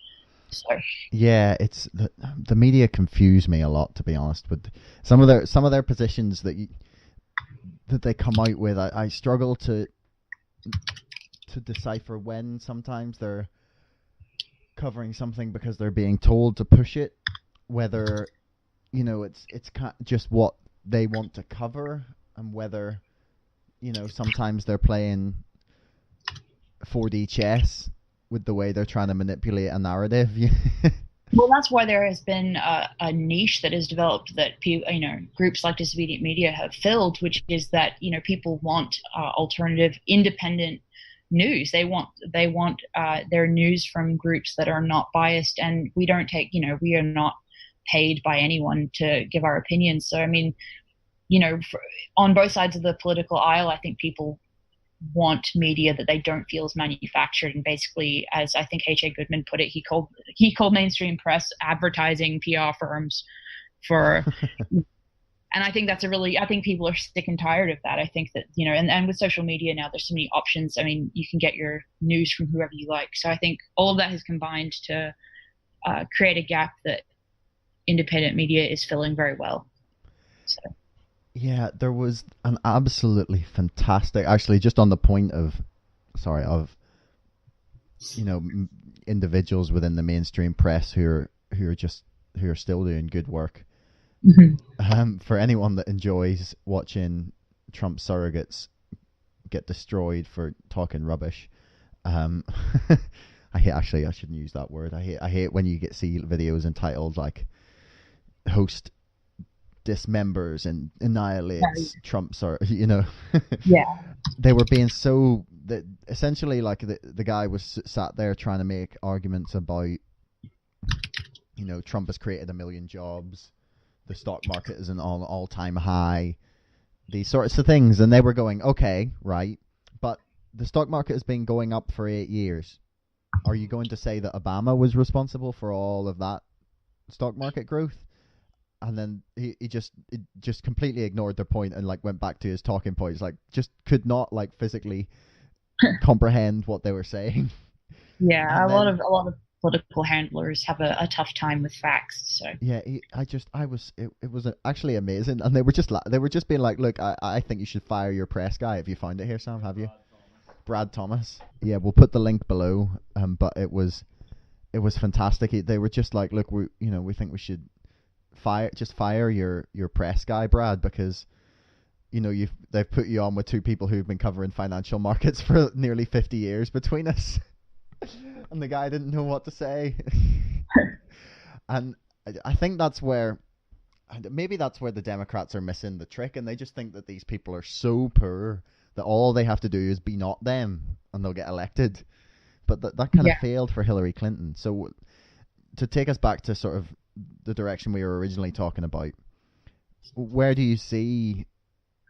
So yeah, it's the media confuse me a lot, to be honest, with some of their positions that they come out with. I struggle to decipher when sometimes they're covering something because they're being told to push it, whether, you know, it's just what they want to cover, and whether, you know, sometimes they're playing 4D chess with the way they're trying to manipulate a narrative. Well, that's why there has been a niche that has developed that groups like Disobedient Media have filled, which is that people want alternative, independent news. They want their news from groups that are not biased, and we don't take we are not paid by anyone to give our opinions. So I mean, on both sides of the political aisle, I think people want media that they don't feel is manufactured. And basically, as I think H.A. Goodman put it, he called mainstream press advertising PR firms for. And I think I think people are sick and tired of that. I think that, and with social media now, there's so many options. I mean, you can get your news from whoever you like. So I think all of that has combined to create a gap that independent media is filling very well. So. Yeah, there was an absolutely fantastic, actually, just on the point of individuals within the mainstream press who are still doing good work. Mm-hmm. For anyone that enjoys watching Trump surrogates get destroyed for talking rubbish, I shouldn't use that word. I hate when you see videos entitled like "host dismembers and annihilates Trump's," or Yeah, they were being so that essentially like the guy was sat there trying to make arguments about Trump has created 1 million jobs, the stock market is an all-time high, these sorts of things, and they were going, okay, right, but the stock market has been going up for 8 years. Are you going to say that Obama was responsible for all of that stock market growth? And then he just completely ignored their point and like went back to his talking points, like just could not like physically comprehend what they were saying. Yeah, a lot of political handlers have a tough time with facts. So yeah, it was actually amazing, and they were just being like, look, I think you should fire your press guy. Have you found it here, Sam? Have you? Brad Thomas. Yeah, we'll put the link below. But it was fantastic. They were just like, look, we think we should fire your press guy, Brad, because they've put you on with two people who've been covering financial markets for nearly 50 years between us. And the guy didn't know what to say. And I think maybe that's where the Democrats are missing the trick, and they just think that these people are so poor that all they have to do is be not them and they'll get elected. But that kind of failed for Hillary Clinton. So to take us back to sort of the direction we were originally talking about, where do you see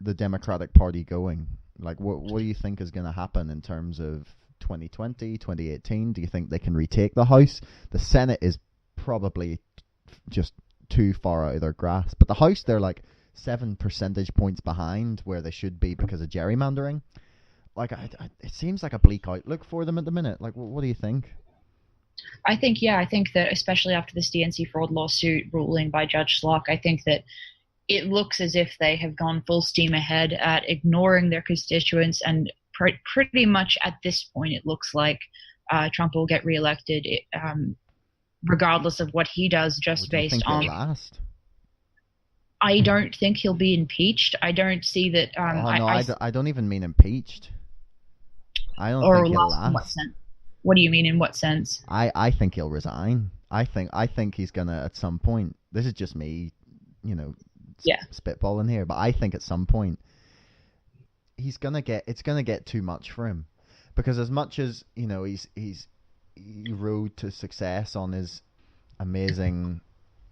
the Democratic Party going? Like, what do you think is going to happen in terms of 2020, 2018? Do you think they can retake the House? The Senate is probably just too far out of their grasp. But the House, they're like 7 percentage points behind where they should be because of gerrymandering. Like, it seems like a bleak outlook for them at the minute. Like, what do you think? I think that especially after this DNC fraud lawsuit ruling by Judge Slock, I think that it looks as if they have gone full steam ahead at ignoring their constituents, and pretty much at this point it looks like Trump will get reelected regardless of what he does, just based on. Last? I don't think he'll be impeached. I don't see that. I don't even mean impeached. I don't think he'll last. What do you mean? In what sense? I think he'll resign. I think he's gonna at some point. This is just me, spitballing here, but I think at some point it's gonna get too much for him, because as much as he rode to success on his amazing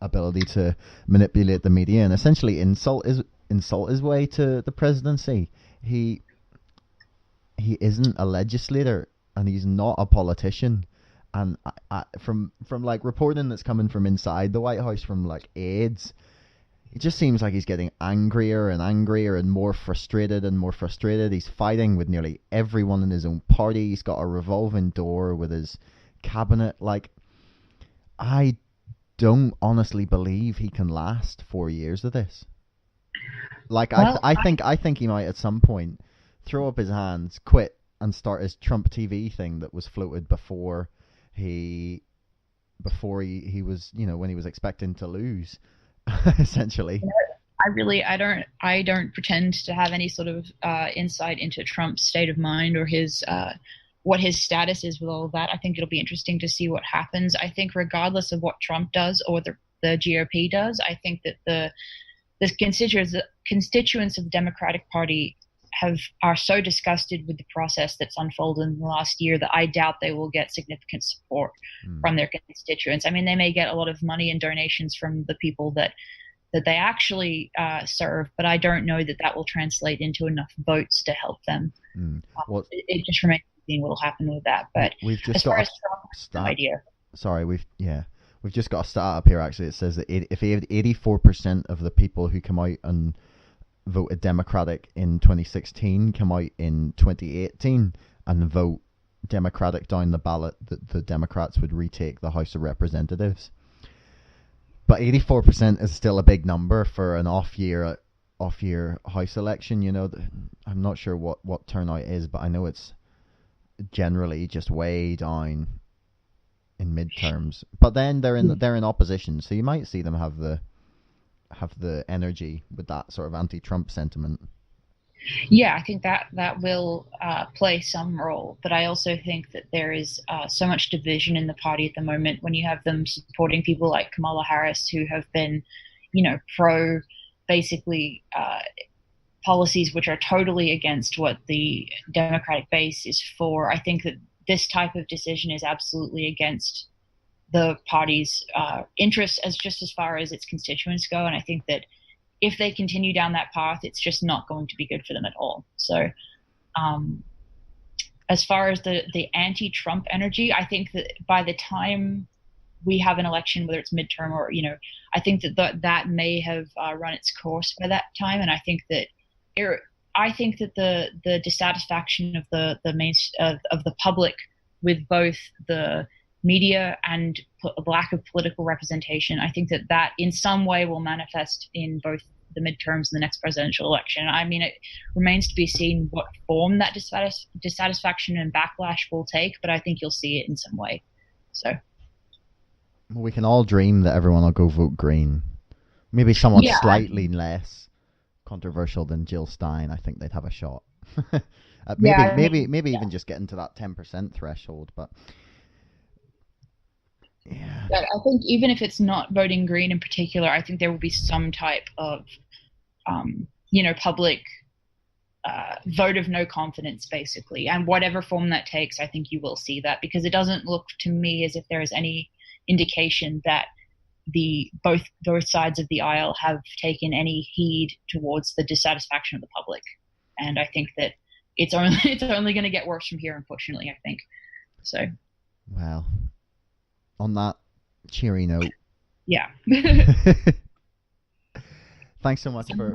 ability to manipulate the media and essentially insult his way to the presidency, he isn't a legislator. And he's not a politician. And from like reporting that's coming from inside the White House, from like aides, it just seems like he's getting angrier and angrier and more frustrated and more frustrated. He's fighting with nearly everyone in his own party. He's got a revolving door with his cabinet. Like, I don't honestly believe he can last 4 years of this. Like, I think he might at some point throw up his hands, quit, and start his Trump TV thing that was floated before he was, when he was expecting to lose, essentially. I don't pretend to have any sort of insight into Trump's state of mind or his what his status is with all of that. I think it'll be interesting to see what happens. I think regardless of what Trump does or the GOP does, I think that the constituents of the Democratic Party are so disgusted with the process that's unfolded in the last year that I doubt they will get significant support from their constituents. I mean, they may get a lot of money and donations from the people that they actually serve, but I don't know that will translate into enough votes to help them. Well, it just remains to be seen what will happen with that. But we've just as far as Trump, idea. Sorry, we've just got a stat up here. Actually, it says that if 84% of the people who come out and voted Democratic in 2016 come out in 2018 and vote Democratic down the ballot, that the Democrats would retake the House of Representatives. But 84% is still a big number for an off-year House election. You know, I'm not sure what turnout is, but I know it's generally just way down in midterms. But then they're in opposition, so you might see them have the energy with that sort of anti-Trump sentiment. Yeah, I think that will play some role, but I also think that there is so much division in the party at the moment when you have them supporting people like Kamala Harris, who have been, pro basically policies which are totally against what the Democratic base is for. I think that this type of decision is absolutely against the party's interests as far as its constituents go, and I think that if they continue down that path, it's just not going to be good for them at all. So as far as the anti-Trump energy, I think that by the time we have an election, whether it's midterm or, I think that may have run its course by that time. And I think that the dissatisfaction of the public with both the media and a lack of political representation, I think that in some way will manifest in both the midterms and the next presidential election. I mean, it remains to be seen what form that dissatisfaction and backlash will take, but I think you'll see it in some way. So we can all dream that everyone will go vote Green. Maybe someone slightly less controversial than Jill Stein. I think they'd have a shot. Maybe even just getting to that 10% threshold, but yeah. But I think even if it's not voting Green in particular, I think there will be some type of, public vote of no confidence, basically. And whatever form that takes, I think you will see that, because it doesn't look to me as if there is any indication that both sides of the aisle have taken any heed towards the dissatisfaction of the public. And I think that it's only going to get worse from here, unfortunately, I think. So. Well, on that cheery note. Yeah. Thanks so much for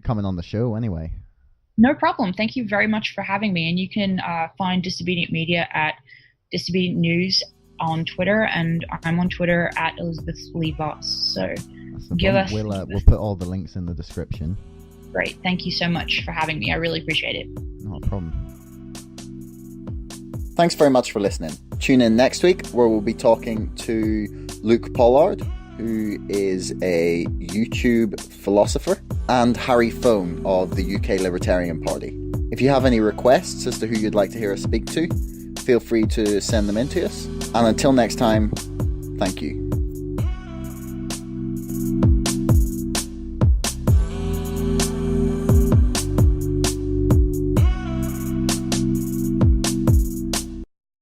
coming on the show anyway. No problem. Thank you very much for having me. And you can find Disobedient Media at Disobedient News on Twitter, and I'm on Twitter at Elizabeth Lee Vos. So we'll put all the links in the description. Great. Thank you so much for having me. I really appreciate it. Not a problem. Thanks very much for listening. Tune in next week where we'll be talking to Luke Pollard, who is a YouTube philosopher, and Harry Fohn of the UK Libertarian Party. If you have any requests as to who you'd like to hear us speak to, feel free to send them in to us. And until next time, thank you.